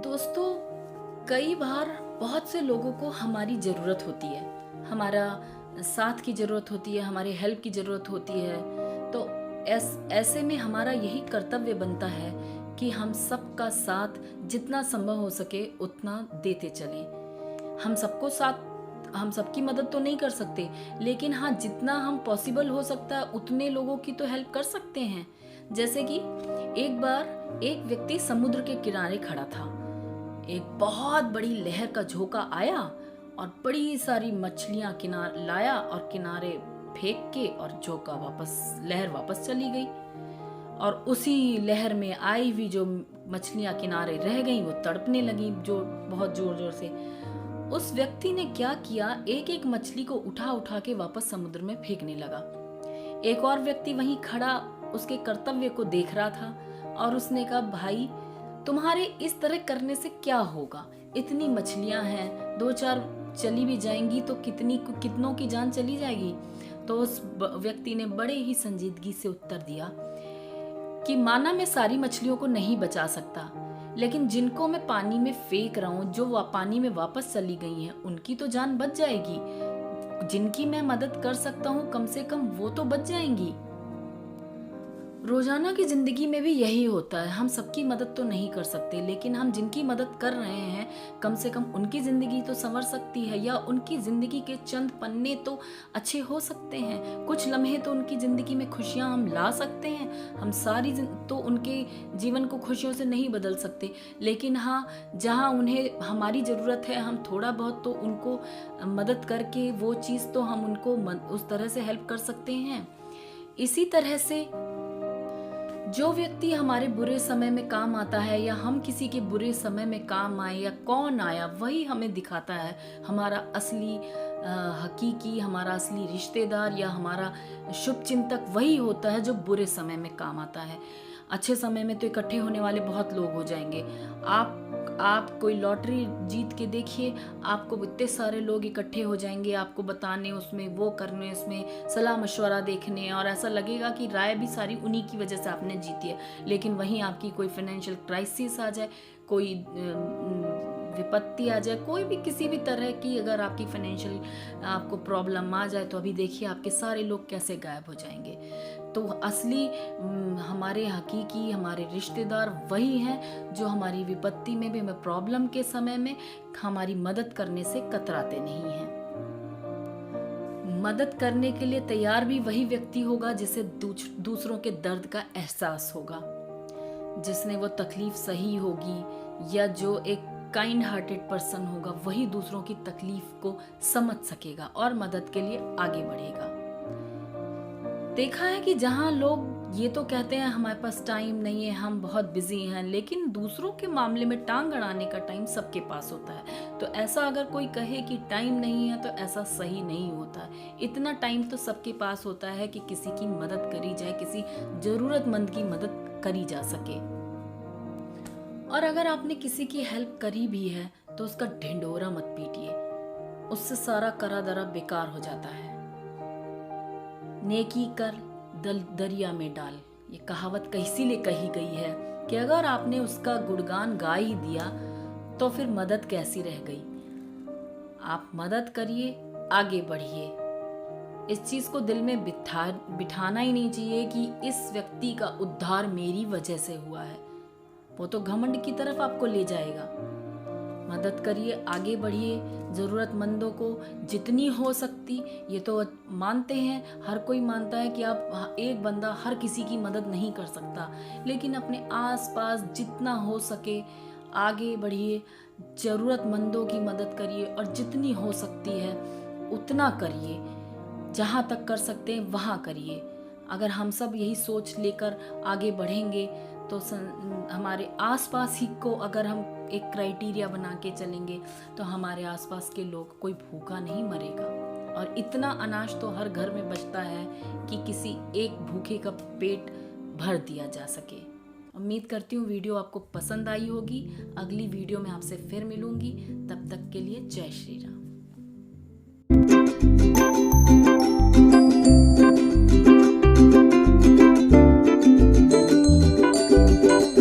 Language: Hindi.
दोस्तों, कई बार बहुत से लोगों को हमारी ज़रूरत होती है, हमारा साथ की ज़रूरत होती है, हमारी हेल्प की ज़रूरत होती है। तो ऐसे में हमारा यही कर्तव्य बनता है कि हम सबका साथ जितना संभव हो सके उतना देते चलें। हम सबकी मदद तो नहीं कर सकते, लेकिन हाँ, जितना हम पॉसिबल हो सकता है उतने लोगों की तो हेल्प कर सकते हैं। जैसे कि एक बार एक व्यक्ति समुद्र के किनारे खड़ा था। एक बहुत बड़ी लहर का झोंका आया और बड़ी सारी मछलियां लाया और किनारे फेंक के, और लहर वापस चली गई। और उसी लहर में आई हुई जो मछलियां किनारे रह गईं वो तड़पने लगी, जो बहुत जोर जोर से। उस व्यक्ति ने क्या किया, एक एक मछली को उठा उठा के वापस समुद्र में फेंकने लगा। एक और व्यक्ति वहीं खड़ा उसके कर्तव्य को देख रहा था और उसने कहा, भाई, तुम्हारे इस तरह करने से क्या होगा? इतनी मछलियां हैं, दो चार चली भी जाएंगी तो कितनों की जान चली जाएगी। तो उस व्यक्ति ने बड़े ही संजीदगी से उत्तर दिया कि माना मैं सारी मछलियों को नहीं बचा सकता, लेकिन जिनको मैं पानी में फेंक रहा हूँ, जो पानी में वापस चली गई हैं, उनकी तो जान बच जाएगी। जिनकी मैं मदद कर सकता हूँ कम से कम वो तो बच जाएंगी। रोजाना की जिंदगी में भी यही होता है। हम सबकी मदद तो नहीं कर सकते, लेकिन हम जिनकी मदद कर रहे हैं कम से कम उनकी जिंदगी तो संवर सकती है, या उनकी जिंदगी के चंद पन्ने तो अच्छे हो सकते हैं। कुछ लम्हे तो उनकी जिंदगी में खुशियां हम ला सकते हैं। हम सारी तो उनके जीवन को खुशियों से नहीं बदल सकते, लेकिन हाँ, जहाँ उन्हें हमारी ज़रूरत है हम थोड़ा बहुत तो उनको मदद करके वो चीज़ तो हम उनको उस तरह से हेल्प कर सकते हैं। इसी तरह से जो व्यक्ति हमारे बुरे समय में काम आता है, या हम किसी के बुरे समय में काम आए, या कौन आया, वही हमें दिखाता है हमारा असली हकीकी, हमारा असली रिश्तेदार या हमारा शुभ चिंतक वही होता है जो बुरे समय में काम आता है। अच्छे समय में तो इकट्ठे होने वाले बहुत लोग हो जाएंगे। आप कोई लॉटरी जीत के देखिए, आपको इतने सारे लोग इकट्ठे हो जाएंगे आपको बताने, उसमें वो करने, उसमें सलाह मशवरा देखने, और ऐसा लगेगा कि राय भी सारी उन्हीं की वजह से आपने जीती है। लेकिन वहीं आपकी कोई फाइनेंशियल क्राइसिस आ जाए, कोई विपत्ति आ जाए, कोई भी किसी भी तरह की अगर आपकी फाइनेंशियल आपको प्रॉब्लम आ जाए, तो अभी देखिए आपके सारे लोग कैसे गायब हो जाएंगे। तो असली हमारे हकीकी हमारे रिश्तेदार वही हैं जो हमारी विपत्ति में भी, हमें प्रॉब्लम के समय में हमारी मदद करने से कतराते नहीं हैं। मदद करने के लिए तैयार भी वही व्यक्ति होगा जिसे दूसरों के दर्द का एहसास होगा, जिसने वो तकलीफ सही होगी, या जो एक काइंड हार्टेड पर्सन होगा, वही दूसरों की तकलीफ को समझ सकेगा और मदद के लिए आगे बढ़ेगा। देखा है कि जहाँ लोग ये तो कहते हैं हमारे पास टाइम नहीं है, हम बहुत बिजी हैं, लेकिन दूसरों के मामले में टांग अड़ाने का टाइम सबके पास होता है। तो ऐसा अगर कोई कहे कि टाइम नहीं है, तो ऐसा सही नहीं होता है। इतना टाइम तो सबके पास होता है कि किसी की मदद करी जाए, किसी जरूरतमंद की मदद करी जा सके। और अगर आपने किसी की हेल्प करी भी है तो उसका ढिंढोरा मत पीटिए, उससे सारा करा दरा बेकार हो जाता है। नेकी कर दरिया में डाल, ये कहावत इसीलिए कही गई है कि अगर आपने उसका गुणगान गा ही दिया तो फिर मदद कैसी रह गई। आप मदद करिए, आगे बढ़िए। इस चीज को दिल में बिठाना ही नहीं चाहिए कि इस व्यक्ति का उद्धार मेरी वजह से हुआ है। वो तो घमंड की तरफ आपको ले जाएगा। मदद करिए, आगे बढ़िए। ज़रूरतमंदों को जितनी हो सकती, ये तो मानते हैं, हर कोई मानता है कि आप एक बंदा हर किसी की मदद नहीं कर सकता, लेकिन अपने आसपास जितना हो सके आगे बढ़िए, ज़रूरतमंदों की मदद करिए, और जितनी हो सकती है उतना करिए। जहाँ तक कर सकते हैं वहाँ करिए। अगर हम सब यही सोच लेकर आगे बढ़ेंगे तो हमारे आसपास ही को अगर हम एक क्राइटेरिया बना के चलेंगे तो हमारे आसपास के लोग, कोई भूखा नहीं मरेगा। और इतना अनाज तो हर घर में बचता है कि किसी एक भूखे का पेट भर दिया जा सके। उम्मीद करती हूँ वीडियो आपको पसंद आई होगी। अगली वीडियो में आपसे फिर मिलूंगी। तब तक के लिए जय श्री राम।